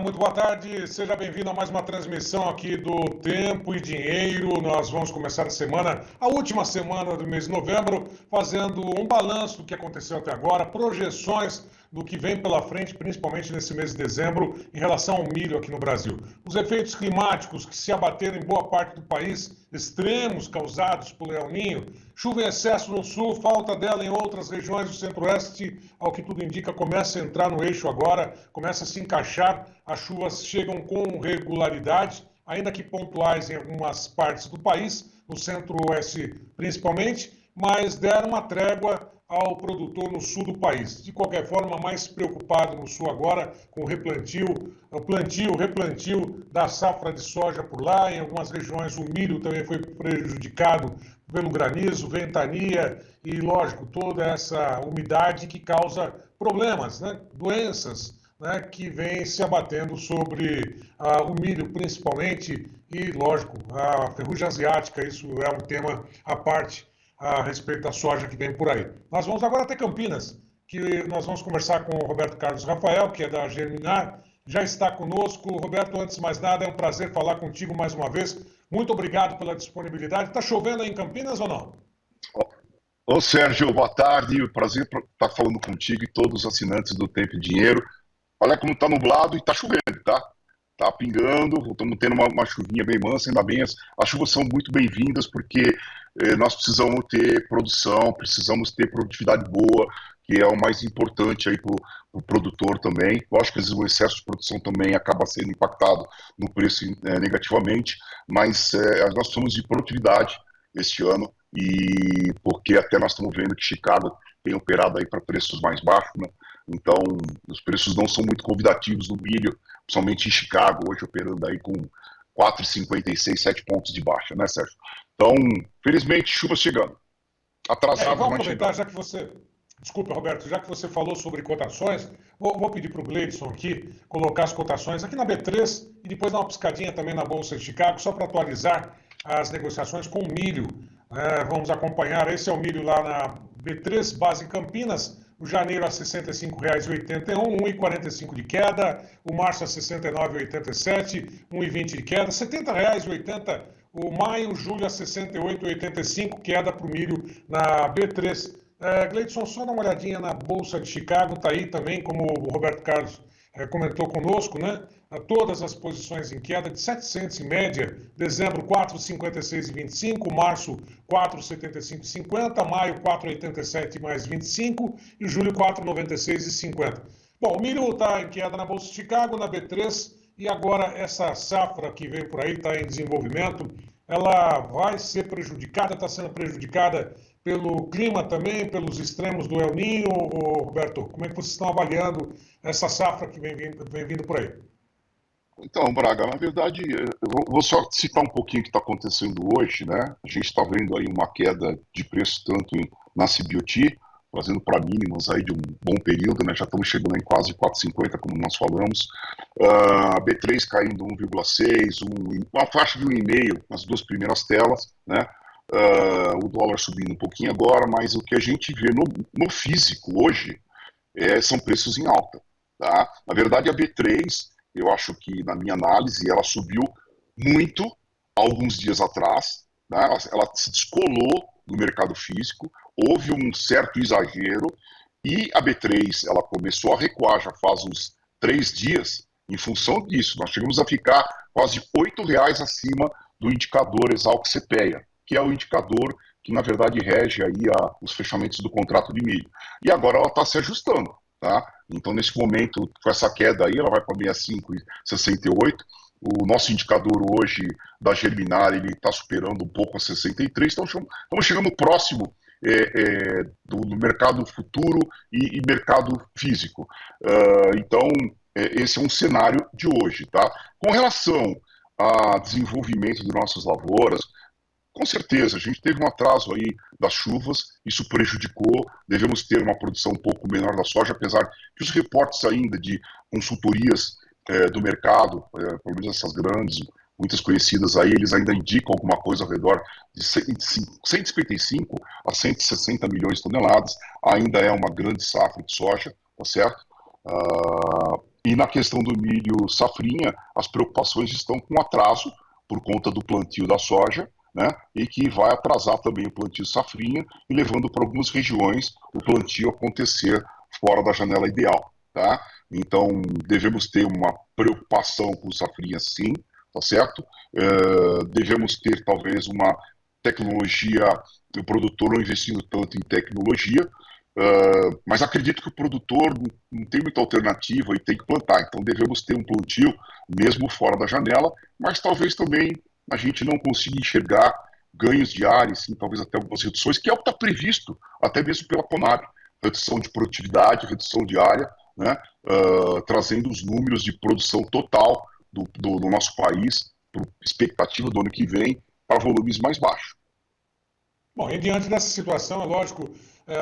muito boa tarde. Seja bem-vindo a mais uma transmissão aqui do Tempo e Dinheiro. Nós vamos começar a semana, a última semana do mês de novembro, fazendo um balanço do que aconteceu até agora, projeções do que vem pela frente, principalmente nesse mês de dezembro, em relação ao milho aqui no Brasil. Os efeitos climáticos que se abateram em boa parte do país, extremos causados pelo El Niño, chuva em excesso no sul, falta dela em outras regiões do centro-oeste, ao que tudo indica, começa a entrar no eixo agora, começa a se encaixar, as chuvas chegam com regularidade, ainda que pontuais em algumas partes do país, no centro-oeste principalmente, mas deram uma trégua ao produtor no sul do país. De qualquer forma, mais preocupado no sul agora com o replantio da safra de soja por lá. Em algumas regiões o milho também foi prejudicado pelo granizo, ventania e, lógico, toda essa umidade que causa problemas, né? Doenças, né? Que vem se abatendo sobre o milho principalmente e, lógico, a ferrugem asiática. Isso é um tema à parte a respeito da soja que vem por aí. Nós vamos agora até Campinas, que nós vamos conversar com o Roberto Carlos Rafael, que é da Germinar, já está conosco. Roberto, antes de mais nada, é um prazer falar contigo mais uma vez. Muito obrigado pela disponibilidade. Está chovendo aí em Campinas ou não? Ô Sérgio, boa tarde. Prazer estar falando contigo e todos os assinantes do Tempo e Dinheiro. Olha como está nublado e está chovendo, tá? Tá pingando, estamos tendo uma chuvinha bem mansa, ainda bem, as chuvas são muito bem-vindas porque nós precisamos ter produção, precisamos ter produtividade boa, que é o mais importante aí para o produtor também. Lógico que às vezes o excesso de produção também acaba sendo impactado no preço negativamente, mas nós somos de produtividade este ano, e porque até nós estamos vendo que Chicago tem operado aí para preços mais baixos, né? Então os preços não são muito convidativos no milho, principalmente em Chicago, hoje operando aí com 4,56, 7 pontos de baixa, né, Sérgio? Então, felizmente, chuva chegando. Atrasado, Vamos mas aproveitar, chegando. já que você... Desculpa, Roberto, já que você falou sobre cotações, vou pedir para o Gleidson aqui colocar as cotações aqui na B3 e depois dar uma piscadinha também na Bolsa de Chicago, só para atualizar as negociações com o milho. Vamos acompanhar, esse é o milho lá na B3, base em Campinas, o janeiro a R$ 65,81, 1,45 de queda, o março a R$ 69,87, 1,20 de queda, R$ 70,80 o maio, julho a R$ 68,85, queda para o milho na B3. Gleidson, só dá uma olhadinha na Bolsa de Chicago, está aí também, como o Roberto Carlos comentou conosco, né? Todas as posições em queda de 700 em média, dezembro 4,56,25, março 4,75,50, maio 4,87 mais 25 e julho 4,96,50. Bom, o milho está em queda na Bolsa de Chicago, na B3, e agora essa safra que vem por aí está em desenvolvimento, ela vai ser prejudicada, está sendo prejudicada pelo clima também, pelos extremos do El Niño. Roberto, como é que vocês estão avaliando essa safra que vem vindo por aí? Então, Braga, na verdade, eu vou só citar um pouquinho o que está acontecendo hoje, né? A gente está vendo aí uma queda de preço tanto na CBOT, fazendo para mínimas aí de um bom período, né? Já estamos chegando em quase 4,50, como nós falamos. B3 caindo 1,6, uma faixa de 1,5 nas duas primeiras telas, né? O dólar subindo um pouquinho agora, mas o que a gente vê no físico hoje são preços em alta, tá? Na verdade, a B3, eu acho que, na minha análise, ela subiu muito alguns dias atrás, né? Ela se descolou do mercado físico, houve um certo exagero e a B3 ela começou a recuar já faz uns 3 dias em função disso. Nós chegamos a ficar quase R$ 8 acima do indicador Exalc-CPEA, que é o indicador que, na verdade, rege aí os fechamentos do contrato de milho. E agora ela está se ajustando, tá? Então, nesse momento, com essa queda aí, ela vai para 65,68. O nosso indicador hoje da Germinar, ele está superando um pouco a 63. Então, estamos chegando próximo do mercado futuro e mercado físico. Então, esse é um cenário de hoje, tá? Com relação a desenvolvimento de nossas lavouras, com certeza, a gente teve um atraso aí das chuvas, isso prejudicou, devemos ter uma produção um pouco menor da soja, apesar que os reportes ainda de consultorias do mercado, pelo menos essas grandes, muitas conhecidas aí, eles ainda indicam alguma coisa ao redor de 155 a 160 milhões de toneladas, ainda é uma grande safra de soja, tá certo? E na questão do milho safrinha, as preocupações estão com atraso por conta do plantio da soja, né? E que vai atrasar também o plantio safrinha e levando para algumas regiões o plantio acontecer fora da janela ideal, tá? Então, devemos ter uma preocupação com o safrinha, sim, tá certo? Devemos ter, talvez, uma tecnologia, o produtor não investindo tanto em tecnologia, mas acredito que o produtor não tem muita alternativa e tem que plantar, então devemos ter um plantio mesmo fora da janela, mas talvez também a gente não consiga enxergar ganhos de área, sim, talvez até algumas reduções, que é o que está previsto até mesmo pela Conab, redução de produtividade, redução de área, né, trazendo os números de produção total do nosso país, expectativa do ano que vem, para volumes mais baixos. Bom, e diante dessa situação, é lógico,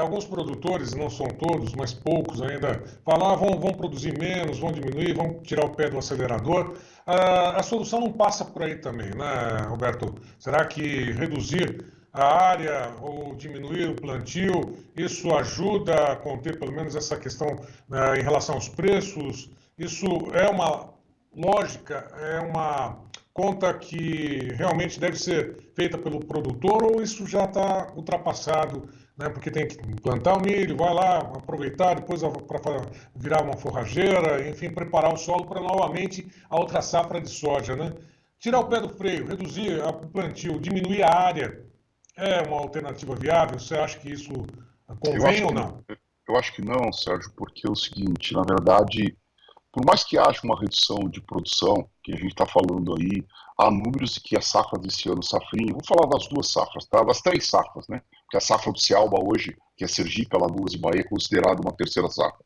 alguns produtores, não são todos, mas poucos ainda, falam, vão produzir menos, vão diminuir, vão tirar o pé do acelerador. A solução não passa por aí também, né, Roberto? Será que reduzir a área ou diminuir o plantio, isso ajuda a conter pelo menos essa questão, em relação aos preços? Isso é uma lógica, é uma conta que realmente deve ser feita pelo produtor ou isso já está ultrapassado, né? Porque tem que plantar o milho, vai lá, aproveitar, depois para virar uma forrageira, enfim, preparar o solo para novamente a outra safra de soja, né? Tirar o pé do freio, reduzir o plantio, diminuir a área, é uma alternativa viável? Você acha que isso Eu convém acho ou que, não? eu acho que não, Sérgio, porque é o seguinte, na verdade, por mais que haja uma redução de produção, que a gente está falando aí, há números de que a safra desse ano, safrinha, vou falar das duas safras, tá? Das três safras, né? Porque a safra do Cialba hoje, que é Sergipe, Alagoas e Bahia, é considerada uma terceira safra.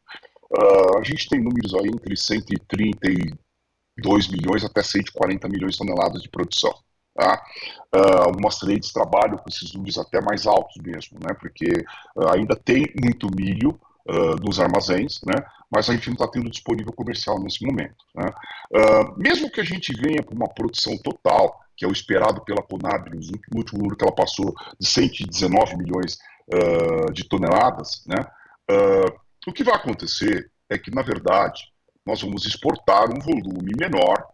A gente tem números aí entre 132 milhões até 140 milhões de toneladas de produção. Tá? Algumas trades trabalham com esses números até mais altos mesmo, né? Porque ainda tem muito milho nos armazéns, né? Mas a gente não está tendo disponível comercial nesse momento. Né? Mesmo que a gente venha para uma produção total, que é o esperado pela Conab, no último número que ela passou de 119 milhões de toneladas, né? O que vai acontecer é que, na verdade, nós vamos exportar um volume menor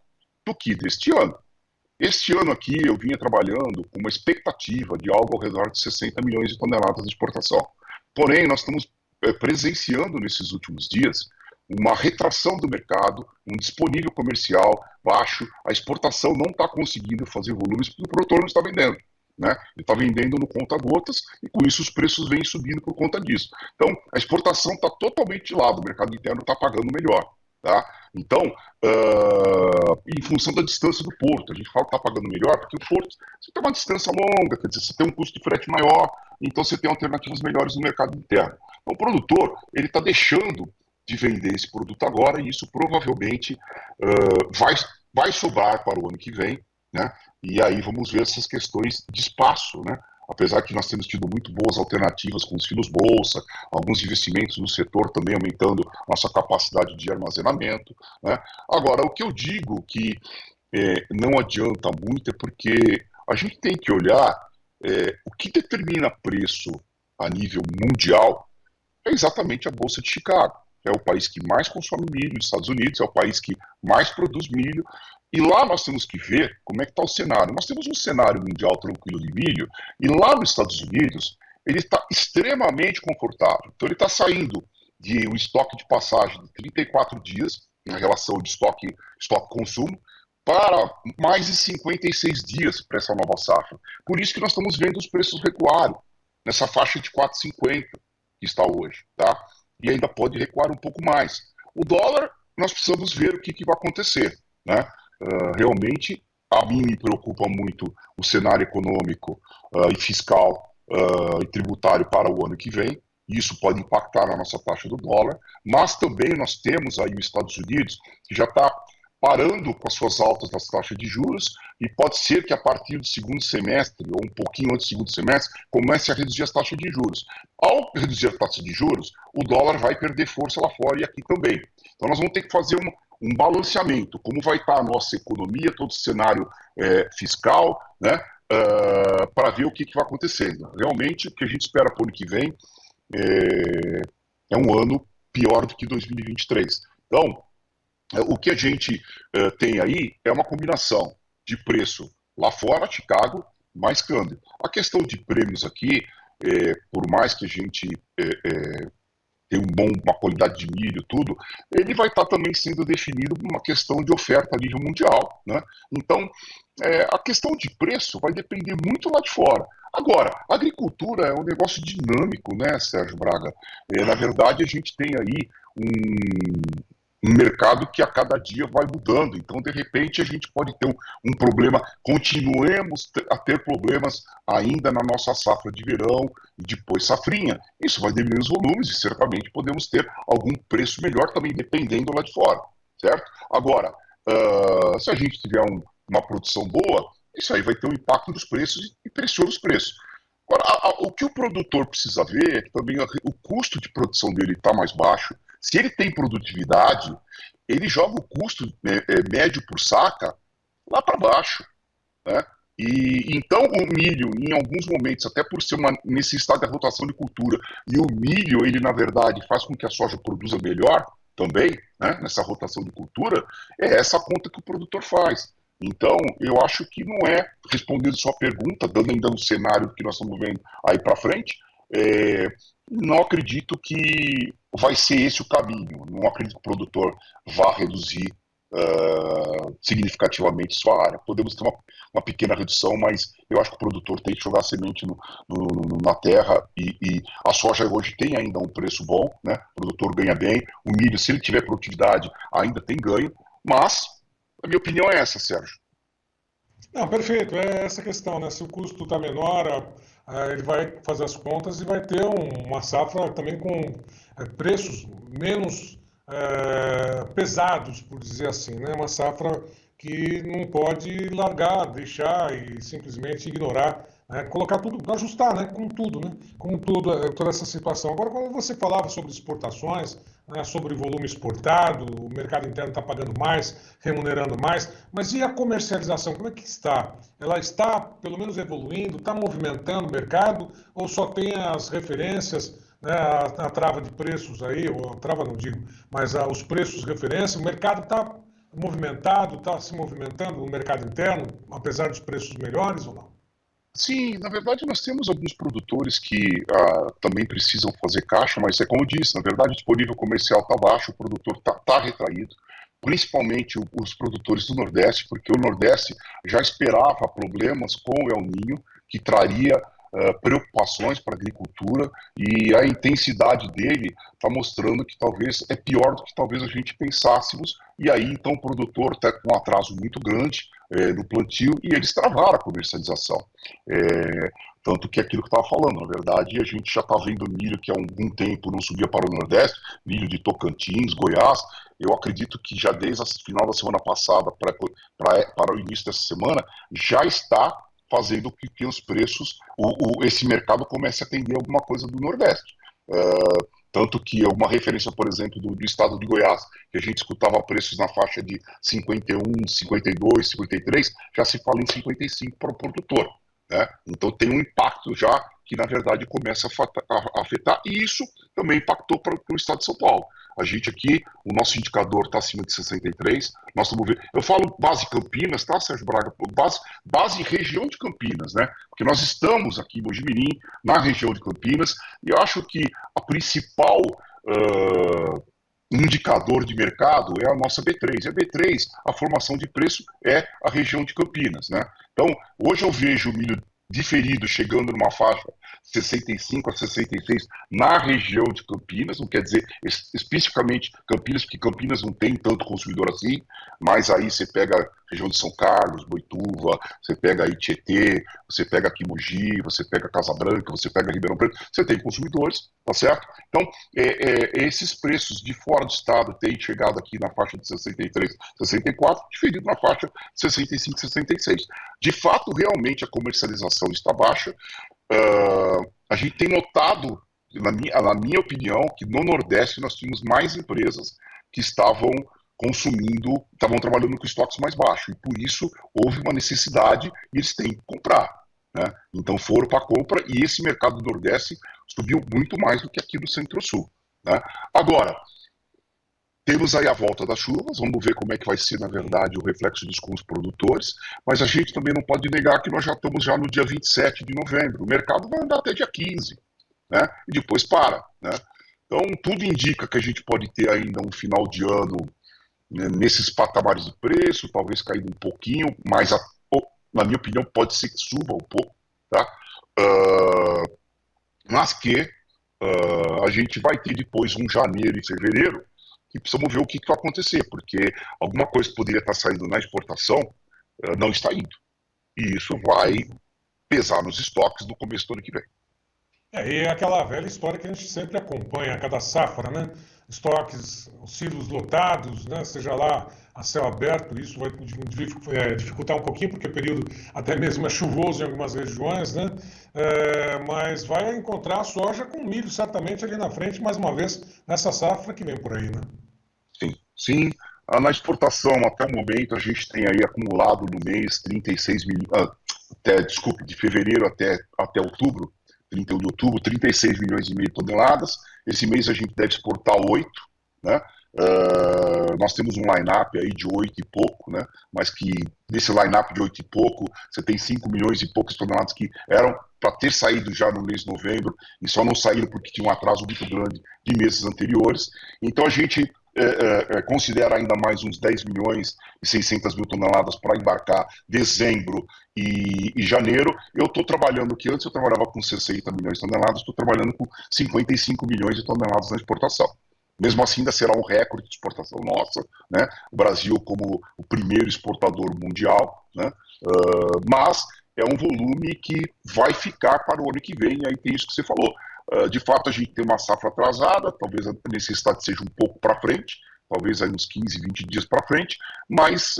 do que deste ano. Este ano aqui eu vinha trabalhando com uma expectativa de algo ao redor de 60 milhões de toneladas de exportação. Porém, nós estamos presenciando nesses últimos dias uma retração do mercado, um disponível comercial baixo, a exportação não está conseguindo fazer volumes porque o produtor não está vendendo. Né? Ele está vendendo no conta-gotas e com isso os preços vêm subindo por conta disso. Então, a exportação está totalmente de lado, o mercado interno está pagando melhor. Tá? Então, em função da distância do porto, a gente fala que está pagando melhor, porque o porto você tem uma distância longa, quer dizer, você tem um custo de frete maior, então você tem alternativas melhores no mercado interno. Então, o produtor ele está deixando de vender esse produto agora e isso provavelmente vai sobrar para o ano que vem, né? E aí vamos ver essas questões de espaço, né? Apesar que nós temos tido muito boas alternativas com os filos bolsa, alguns investimentos no setor também aumentando nossa capacidade de armazenamento. Né? Agora, o que eu digo que não adianta muito é porque a gente tem que olhar o que determina preço a nível mundial é exatamente a Bolsa de Chicago. É o país que mais consome milho, os Estados Unidos, é o país que mais produz milho, e lá nós temos que ver como é que está o cenário. Nós temos um cenário mundial tranquilo de milho, e lá nos Estados Unidos ele está extremamente confortável. Então ele está saindo de um estoque de passagem de 34 dias, em relação de estoque consumo, para mais de 56 dias para essa nova safra. Por isso que nós estamos vendo os preços recuarem, nessa faixa de 4,50 que está hoje, tá? E ainda pode recuar um pouco mais. O dólar, nós precisamos ver o que vai acontecer, né? Realmente, a mim me preocupa muito o cenário econômico e fiscal e tributário para o ano que vem. Isso pode impactar na nossa taxa do dólar, mas também nós temos aí os Estados Unidos, que já está parando com as suas altas das taxas de juros, e pode ser que a partir do segundo semestre, ou um pouquinho antes do segundo semestre, comece a reduzir as taxas de juros. Ao reduzir a taxa de juros, o dólar vai perder força lá fora e aqui também. Então nós vamos ter que fazer um balanceamento, como vai estar a nossa economia, todo o cenário fiscal, né, para ver o que vai acontecendo. Realmente, o que a gente espera para o ano que vem é um ano pior do que 2023. Então, O que a gente tem aí é uma combinação de preço lá fora, Chicago, mais câmbio. A questão de prêmios aqui, por mais que a gente tenha uma qualidade de milho, tudo, ele vai estar também sendo definido por uma questão de oferta a nível mundial, né? Então, a questão de preço vai depender muito lá de fora. Agora, a agricultura é um negócio dinâmico, né, Sérgio Braga? Na verdade, a gente tem aí um mercado que a cada dia vai mudando. Então, de repente, a gente pode ter um problema, continuemos a ter problemas ainda na nossa safra de verão e depois safrinha. Isso vai diminuir os volumes e certamente podemos ter algum preço melhor também, dependendo lá de fora, certo? Agora, se a gente tiver uma produção boa, isso aí vai ter um impacto nos preços e pressiona os preços. Agora, o que o produtor precisa ver é que também o custo de produção dele está mais baixo. Se ele tem produtividade, ele joga o custo médio por saca lá para baixo, né? E então o milho, em alguns momentos, até por ser uma necessidade da rotação de cultura, e o milho, ele na verdade faz com que a soja produza melhor também, né, nessa rotação de cultura, é essa conta que o produtor faz. Então, eu acho que não é, respondendo sua pergunta, dando ainda um cenário que nós estamos vendo aí para frente, é, não acredito que vai ser esse o caminho. Não acredito que o produtor vá reduzir significativamente sua área. Podemos ter uma pequena redução, mas eu acho que o produtor tem que jogar semente na terra e a soja hoje tem ainda um preço bom, né? O produtor ganha bem, o milho, se ele tiver produtividade, ainda tem ganho, mas a minha opinião é essa, Sérgio. Não, perfeito. É essa questão, né? Se o custo está menor, ele vai fazer as contas e vai ter uma safra também com preços menos pesados, por dizer assim, né? Uma safra que não pode largar, deixar e simplesmente ignorar, né? Colocar tudo, ajustar, né? Com tudo, toda essa situação. Agora, quando você falava sobre exportações, né, sobre o volume exportado, o mercado interno está pagando mais, remunerando mais, mas e a comercialização, como é que está? Ela está, pelo menos, evoluindo, está movimentando o mercado, ou só tem as referências, né, a trava de preços aí, ou a trava não digo, mas os preços de referência, o mercado está movimentado, está se movimentando no mercado interno, apesar dos preços melhores ou não? Sim, na verdade nós temos alguns produtores que também precisam fazer caixa, mas é como eu disse, na verdade o disponível comercial está baixo, o produtor está retraído, principalmente os produtores do Nordeste, porque o Nordeste já esperava problemas com o El Niño, que traria preocupações para a agricultura, e a intensidade dele está mostrando que talvez é pior do que talvez a gente pensássemos, e aí então o produtor está com um atraso muito grande no plantio e eles travaram a comercialização. Tanto que é aquilo que eu estava falando, na verdade, a gente já está vendo milho que há algum tempo não subia para o Nordeste, milho de Tocantins, Goiás. Eu acredito que já desde o final da semana passada para o início dessa semana, já está fazendo com que os preços, esse mercado comece a atender alguma coisa do Nordeste. Tanto que uma referência, por exemplo, do estado de Goiás, que a gente escutava preços na faixa de 51, 52, 53, já se fala em 55 para o produtor, né? Então tem um impacto já que, na verdade, começa a afetar, e isso também impactou para o estado de São Paulo. A gente aqui, o nosso indicador está acima de 63, nós estamos vendo, eu falo base Campinas, tá, Sérgio Braga? Base região de Campinas, né? Porque nós estamos aqui em Mojimirim, na região de Campinas, e eu acho que a principal indicador de mercado é a nossa B3. E a B3, a formação de preço é a região de Campinas, né? Então, hoje eu vejo o milho diferido chegando numa faixa 65 a 66 na região de Campinas, não quer dizer especificamente Campinas, porque Campinas não tem tanto consumidor assim, mas aí você pega a região de São Carlos, Boituva, você pega aí Tietê, você pega aqui Mogi, você pega Casa Branca, você pega Ribeirão Preto, você tem consumidores, tá certo? Então, esses preços de fora do estado têm chegado aqui na faixa de 63, 64, diferido na faixa de 65, 66. De fato, realmente a comercialização está baixa. A gente tem notado, na minha opinião, que no Nordeste nós tínhamos mais empresas que estavam consumindo, estavam trabalhando com estoques mais baixos, e por isso houve uma necessidade e eles têm que comprar, né? Então foram para a compra, e esse mercado do Nordeste subiu muito mais do que aqui no Centro-Sul, né? Agora, Temos aí a volta das chuvas, vamos ver como é que vai ser, na verdade, o reflexo disso com os produtores, mas a gente também não pode negar que nós já estamos já no dia 27 de novembro, o mercado vai andar até dia 15, né? E depois para, né? Então, tudo indica que a gente pode ter ainda um final de ano, né, nesses patamares de preço, talvez caindo um pouquinho, mas, na minha opinião, pode ser que suba um pouco, tá? Mas que a gente vai ter depois um janeiro e fevereiro e precisamos ver o que vai acontecer, porque alguma coisa que poderia estar saindo na exportação não está indo. E isso vai pesar nos estoques no começo do ano que vem. E é aquela velha história que a gente sempre acompanha a cada safra, né? Estoques, os silos lotados, né? Seja lá a céu aberto, isso vai dificultar um pouquinho, porque o período até mesmo é chuvoso em algumas regiões, né? Mas vai encontrar a soja com milho certamente ali na frente, mais uma vez, nessa safra que vem por aí, né? Sim, sim. Na exportação, até o momento, a gente tem aí acumulado no mês 36 milhões, desculpe, de fevereiro até outubro, 31 de outubro, 36 milhões e meio de toneladas. Esse mês a gente deve exportar 8, né? Nós temos um line-up aí de 8 e pouco, né? Mas que nesse line-up de 8 e pouco, você tem 5 milhões e poucas toneladas que eram para ter saído já no mês de novembro e só não saíram porque tinha um atraso muito grande de meses anteriores. Então a gente considera ainda mais uns 10 milhões e 600 mil toneladas para embarcar dezembro e janeiro. Eu estou trabalhando, que antes eu trabalhava com 60 milhões de toneladas, estou trabalhando com 55 milhões de toneladas na exportação. Mesmo assim, ainda será um recorde de exportação nossa, né? O Brasil como o primeiro exportador mundial, né? Mas é um volume que vai ficar para o ano que vem, e aí tem isso que você falou. De fato, a gente tem uma safra atrasada, talvez a necessidade seja um pouco para frente, talvez aí uns 15, 20 dias para frente, mas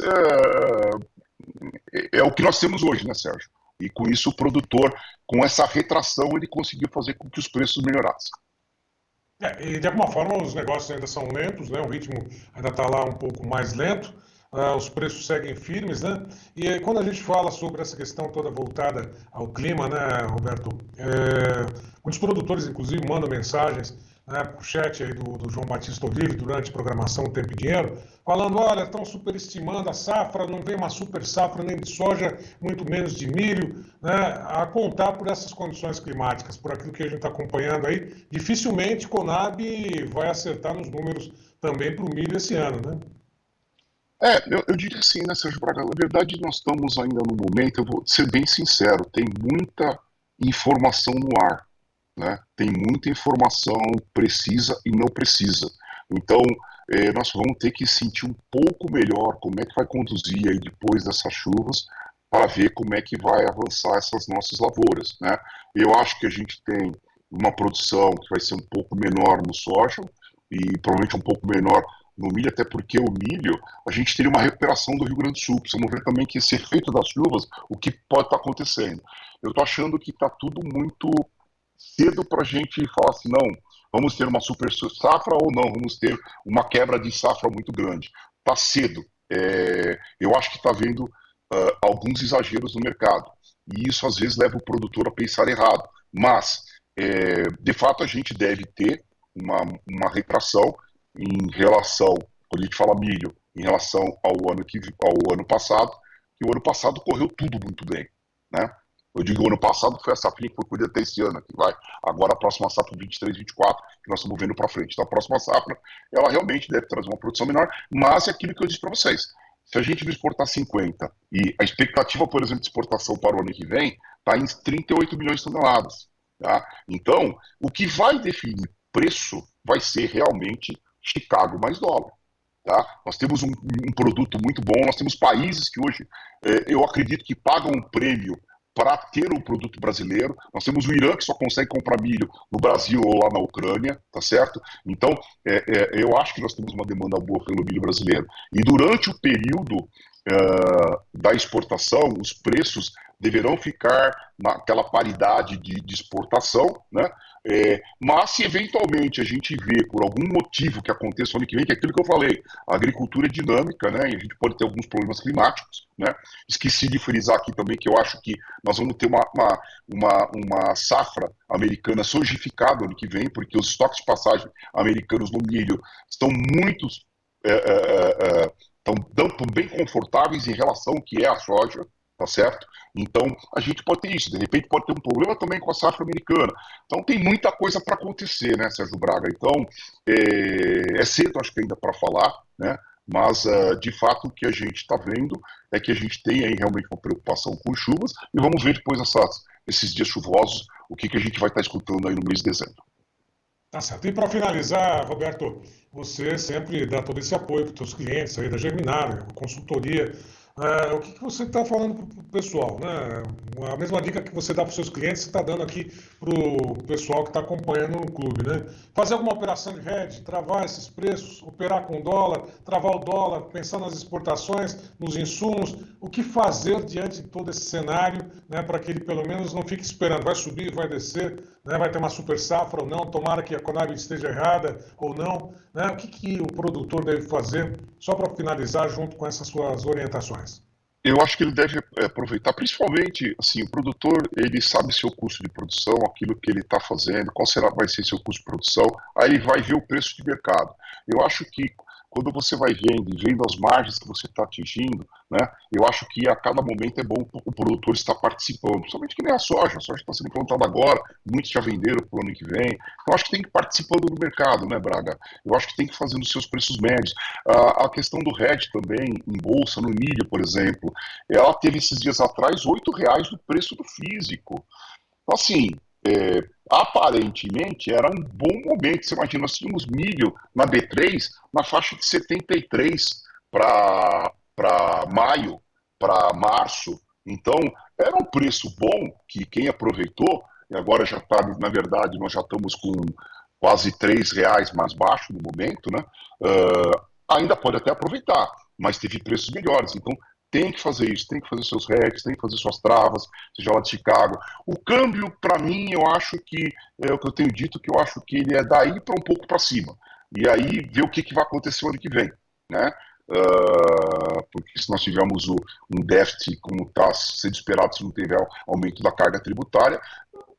é o que nós temos hoje, né, Sérgio? E com isso o produtor, com essa retração, ele conseguiu fazer com que os preços melhorassem. E de alguma forma os negócios ainda são lentos, né? O ritmo ainda está lá um pouco mais lento, os preços seguem firmes, né? E quando a gente fala sobre essa questão toda voltada ao clima, né, Roberto? Muitos produtores, inclusive, mandam mensagens, né, para o chat aí do João Batista Olive durante a programação Tempo e Dinheiro, falando, olha, estão superestimando a safra, não vem uma super safra nem de soja, muito menos de milho, né, a contar por essas condições climáticas, por aquilo que a gente está acompanhando aí, dificilmente Conab vai acertar nos números também para o milho esse ano, né? Eu diria assim, né, Sérgio Braga? Na verdade, nós estamos ainda no momento, eu vou ser bem sincero, tem muita informação no ar, né? Tem muita informação precisa e não precisa. Então, nós vamos ter que sentir um pouco melhor como é que vai conduzir aí depois dessas chuvas para ver como é que vai avançar essas nossas lavouras, né? Eu acho que a gente tem uma produção que vai ser um pouco menor no soja e provavelmente um pouco menor no milho, até porque o milho, a gente teria uma recuperação do Rio Grande do Sul. Precisamos ver também que esse efeito das chuvas, o que pode estar acontecendo. Eu estou achando que está tudo muito cedo para a gente falar assim, não, vamos ter uma super safra ou não, vamos ter uma quebra de safra muito grande. Está cedo. Eu acho que está havendo alguns exageros no mercado. E isso às vezes leva o produtor a pensar errado. Mas, de fato, a gente deve ter uma retração em relação, quando a gente fala milho, em relação ao ano passado, que o ano passado correu tudo muito bem, né? Eu digo o ano passado foi a safrinha que foi colhida até esse ano, que vai. Agora a próxima safra 23, 24, que nós estamos vendo para frente. Então a próxima safra, ela realmente deve trazer uma produção menor, mas é aquilo que eu disse para vocês. Se a gente vai exportar 50 e a expectativa, por exemplo, de exportação para o ano que vem está em 38 milhões de toneladas. Tá? Então, o que vai definir preço vai ser realmente Chicago mais dólar. Tá? Nós temos um produto muito bom, nós temos países que hoje eu acredito que pagam um prêmio para ter o produto brasileiro. Nós temos o Irã que só consegue comprar milho no Brasil ou lá na Ucrânia, tá certo? Então, eu acho que nós temos uma demanda boa pelo milho brasileiro. E durante o período da exportação, os preços deverão ficar naquela paridade de exportação, né? Mas se eventualmente a gente vê por algum motivo que aconteça no ano que vem, que é aquilo que eu falei, a agricultura é dinâmica, né? E a gente pode ter alguns problemas climáticos, né? Esqueci de frisar aqui também que eu acho que nós vamos ter uma safra americana sojificada no ano que vem, porque os estoques de passagem americanos no milho estão muito estão bem confortáveis em relação ao que é a soja, tá certo? Então, a gente pode ter isso. De repente, pode ter um problema também com a safra americana. Então, tem muita coisa para acontecer, né, Sérgio Braga? Então, é cedo, acho que ainda para falar, né? Mas, de fato, o que a gente está vendo é que a gente tem aí realmente uma preocupação com chuvas e vamos ver depois esses dias chuvosos, o que a gente vai estar escutando aí no mês de dezembro. Tá certo. E para finalizar, Roberto, você sempre dá todo esse apoio para os seus clientes aí da Germinar, consultoria. O que você está falando para o pessoal, né? A mesma dica que você dá para os seus clientes, você está dando aqui para o pessoal que está acompanhando o clube, né? Fazer alguma operação de hedge, travar esses preços, operar com dólar, travar o dólar, pensar nas exportações, nos insumos, o que fazer diante de todo esse cenário, né? Para que ele pelo menos não fique esperando, vai subir, vai descer, né? Vai ter uma super safra ou não, tomara que a Conab esteja errada ou não, né? O que o produtor deve fazer, só para finalizar, junto com essas suas orientações? Eu acho que ele deve aproveitar, principalmente, assim, o produtor, ele sabe seu custo de produção, aquilo que ele está fazendo, qual vai ser seu custo de produção, aí ele vai ver o preço de mercado. Eu acho que quando você vai vendo e vendo as margens que você está atingindo, né, eu acho que a cada momento é bom o produtor estar participando, principalmente que nem a soja está sendo plantada agora, muitos já venderam para o ano que vem, então acho que tem que ir participando do mercado, né, Braga? Eu acho que tem que fazer os seus preços médios. A questão do hedge também, em bolsa, no milho, por exemplo, ela teve esses dias atrás R$ 8 do preço do físico. Então, assim, aparentemente era um bom momento. Você imagina, nós tínhamos milho na B3 na faixa de 73 para maio, para março. Então, era um preço bom que quem aproveitou, e agora já está, na verdade, nós já estamos com quase R$ 3 mais baixo no momento, né? Ainda pode até aproveitar, mas teve preços melhores. Então, tem que fazer isso, tem que fazer seus hedges, tem que fazer suas travas, seja lá de Chicago. O câmbio, para mim, eu acho que, é o que eu tenho dito, que eu acho que ele é daí para um pouco para cima. E aí, ver o que vai acontecer o ano que vem, né? Porque se nós tivermos um déficit como está sendo esperado, se não tiver aumento da carga tributária,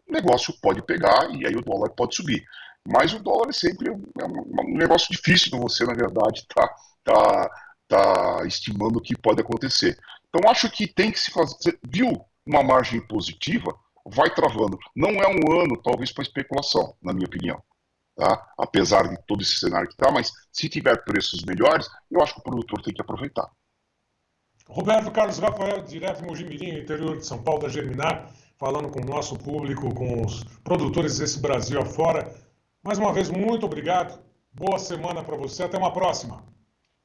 o negócio pode pegar e aí o dólar pode subir. Mas o dólar é sempre um negócio difícil para você, na verdade, tá estimando o que pode acontecer. Então, acho que tem que se fazer. Você viu uma margem positiva, vai travando. Não é um ano, talvez, para especulação, na minha opinião. Tá? Apesar de todo esse cenário que está, mas se tiver preços melhores, eu acho que o produtor tem que aproveitar. Roberto Carlos Rafael, direto de Mojimirim, interior de São Paulo, da Germinar, falando com o nosso público, com os produtores desse Brasil afora. Mais uma vez, muito obrigado. Boa semana para você. Até uma próxima.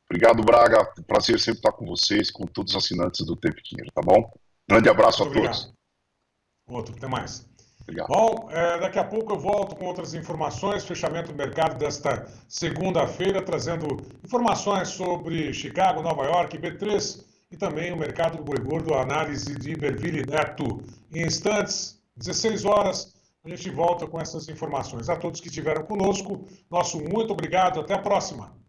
Obrigado, Braga. Prazer sempre estar com vocês, com todos os assinantes do Tempo e Dinheiro, tá bom? Grande abraço Muito a todos. obrigado. Outro, até mais. Obrigado. Bom, daqui a pouco eu volto com outras informações, fechamento do mercado desta segunda-feira, trazendo informações sobre Chicago, Nova York, B3 e também o mercado do boi gordo, a análise de Iberville Neto. Em instantes, 16 horas, a gente volta com essas informações. A todos que estiveram conosco, nosso muito obrigado, até a próxima.